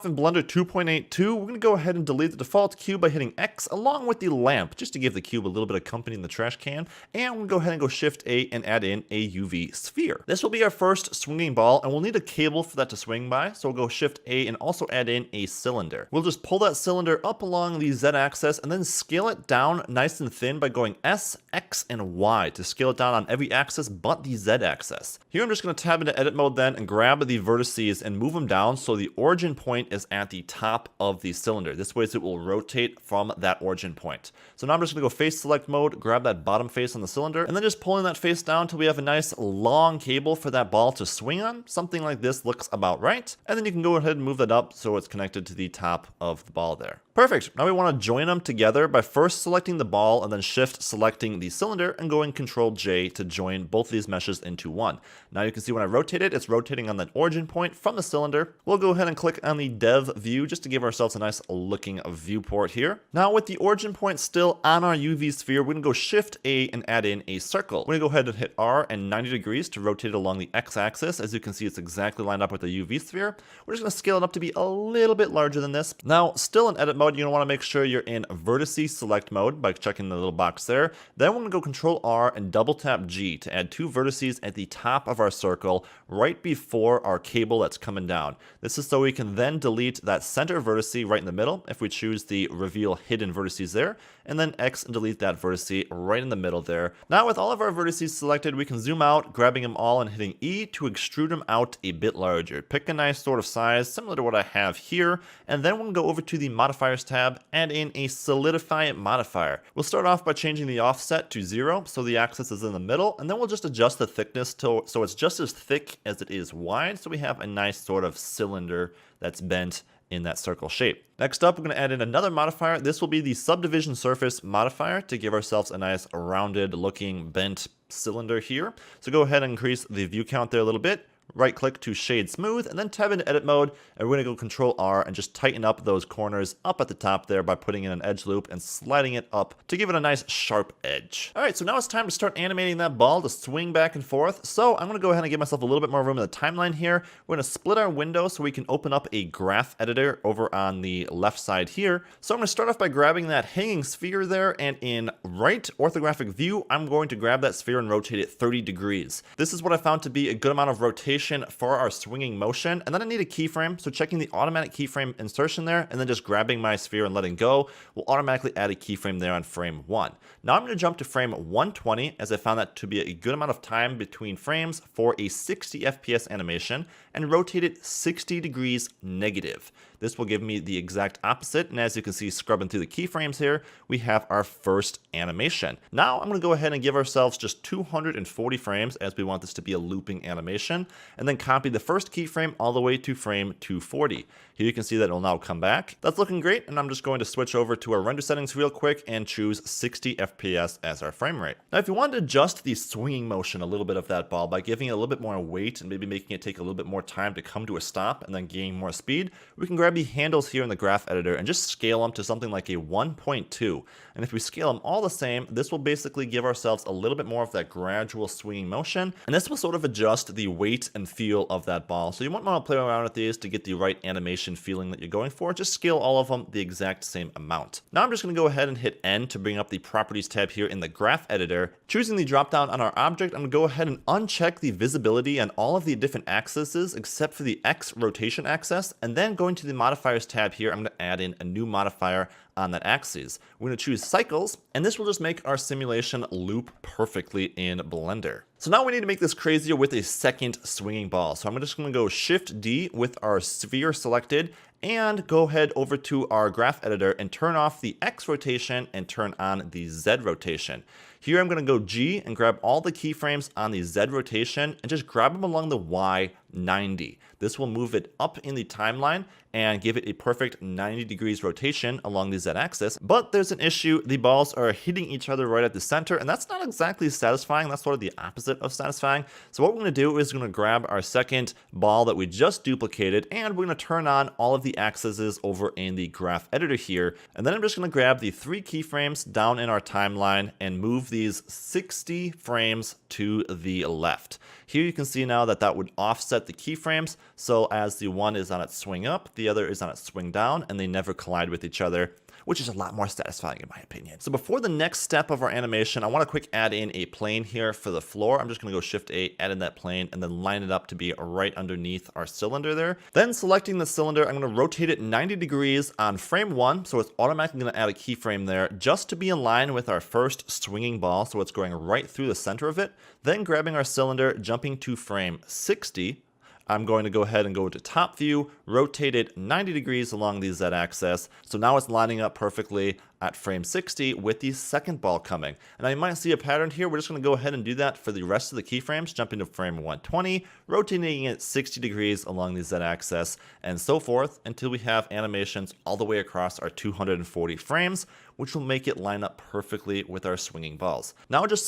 In Blender 2.82, we're going to go ahead and delete the default cube by hitting X along with the lamp, just to give the cube a little bit of company in the trash can. And we'll go ahead and go Shift A and add in a UV sphere. This will be our first swinging ball, and we'll need a cable for that to swing by. So we'll go Shift A and also add in a cylinder. We'll just pull that cylinder up along the Z axis and then scale it down nice and thin by going S, X, and Y to scale it down on every axis but the Z axis. Here I'm just going to tab into edit mode then and grab the vertices and move them down so the origin point is at the top of the cylinder. This way it will rotate from that origin point. So now I'm just going to go face select mode, grab that bottom face on the cylinder, and then just pulling that face down until we have a nice long cable for that ball to swing on. Something like this looks about right. And then you can go ahead and move that up so it's connected to the top of the ball there. Perfect. Now we want to join them together by first selecting the ball and then shift selecting the cylinder and going Control J to join both of these meshes into one. Now you can see when I rotate it, it's rotating on that origin point from the cylinder. We'll go ahead and click on the dev view just to give ourselves a nice looking viewport here. Now with the origin point still on our UV sphere, we're going to go Shift A and add in a circle. We're going to go ahead and hit R and 90 degrees to rotate it along the X axis. As you can see, it's exactly lined up with the UV sphere. We're just going to scale it up to be a little bit larger than this. Now still in edit mode, you're going to want to make sure you're in vertices select mode by checking the little box there. Then we're going to go Control R and double tap G to add two vertices at the top of our circle right before our cable that's coming down. This is so we can then delete that center vertice right in the middle if we choose the reveal hidden vertices there, and then X and delete that vertice right in the middle there. Now with all of our vertices selected, we can zoom out, grabbing them all and hitting E to extrude them out a bit larger. Pick a nice sort of size similar to what I have here, and then we'll go over to the modifiers tab, add in a solidify modifier. We'll start off by changing the offset to 0 so the axis is in the middle, and then we'll just adjust the thickness so it's just as thick as it is wide, so we have a nice sort of cylinder that's bent in that circle shape. Next up, we're going to add in another modifier. This will be the subdivision surface modifier to give ourselves a nice rounded looking bent cylinder here. So go ahead and increase the view count there a little bit. Right click to shade smooth and then tab into edit mode, and we're going to go Control R and just tighten up those corners up at the top there by putting in an edge loop and sliding it up to give it a nice sharp edge. Alright, so now it's time to start animating that ball to swing back and forth. So I'm going to go ahead and give myself a little bit more room in the timeline here. We're going to split our window so we can open up a graph editor over on the left side here. So I'm going to start off by grabbing that hanging sphere there, and in right orthographic view, I'm going to grab that sphere and rotate it 30 degrees. This is what I found to be a good amount of rotation for our swinging motion. And then I need a keyframe, so checking the automatic keyframe insertion there and then just grabbing my sphere and letting go will automatically add a keyframe there on frame 1. Now I'm going to jump to frame 120 as I found that to be a good amount of time between frames for a 60 FPS animation, and rotate it 60 degrees negative. This will give me the exact opposite, and as you can see scrubbing through the keyframes here, we have our first animation. Now I'm going to go ahead and give ourselves just 240 frames as we want this to be a looping animation, and then copy the first keyframe all the way to frame 240. Here you can see that it'll now come back. That's looking great, and I'm just going to switch over to our render settings real quick and choose 60 FPS as our frame rate. Now if you want to adjust the swinging motion a little bit of that ball by giving it a little bit more weight and maybe making it take a little bit more time to come to a stop and then gain more speed, we can grab the handles here in the graph editor and just scale them to something like a 1.2. And if we scale them all the same, this will basically give ourselves a little bit more of that gradual swinging motion, and this will sort of adjust the weight and feel of that ball. So you might want to play around with these to get the right animation feeling that you're going for. Just scale all of them the exact same amount. Now I'm just going to go ahead and hit N to bring up the properties tab here in the graph editor. Choosing the drop down on our object, I'm going to go ahead and uncheck the visibility on all of the different axes except for the X rotation axis, and then going to the modifiers tab here, I'm going to add in a new modifier on that axis. We're going to choose cycles, and this will just make our simulation loop perfectly in Blender. So now we need to make this crazier with a second swinging ball. So I'm just going to go Shift D with our sphere selected and go ahead over to our graph editor and turn off the X rotation and turn on the Z rotation. Here I'm going to go G and grab all the keyframes on the Z rotation and just grab them along the Y 90. This will move it up in the timeline and give it a perfect 90 degrees rotation along the Z axis. But there's an issue. The balls are hitting each other right at the center, and that's not exactly satisfying. That's sort of the opposite of satisfying. So what we're going to do is we're going to grab our second ball that we just duplicated, and we're going to turn on all of the axes over in the graph editor here. And then I'm just going to grab the 3 keyframes down in our timeline and move these 60 frames to the left. Here you can see now that that would offset the keyframes. So as the one is on its swing up, the other is on its swing down, and they never collide with each other, which is a lot more satisfying in my opinion. So before the next step of our animation, I want to quick add in a plane here for the floor. I'm just going to go Shift A, add in that plane, and then line it up to be right underneath our cylinder there. Then selecting the cylinder, I'm going to rotate it 90 degrees on frame 1, so it's automatically going to add a keyframe there just to be in line with our first swinging ball, so it's going right through the center of it. Then grabbing our cylinder, jumping to frame 60, I'm going to go ahead and go to top view, rotate it 90 degrees along the Z-axis. So now it's lining up perfectly at frame 60 with the second ball coming. And now you might see a pattern here. We're just going to go ahead and do that for the rest of the keyframes, jumping to frame 120, rotating it 60 degrees along the Z-axis, and so forth until we have animations all the way across our 240 frames, which will make it line up perfectly with our swinging balls. Now just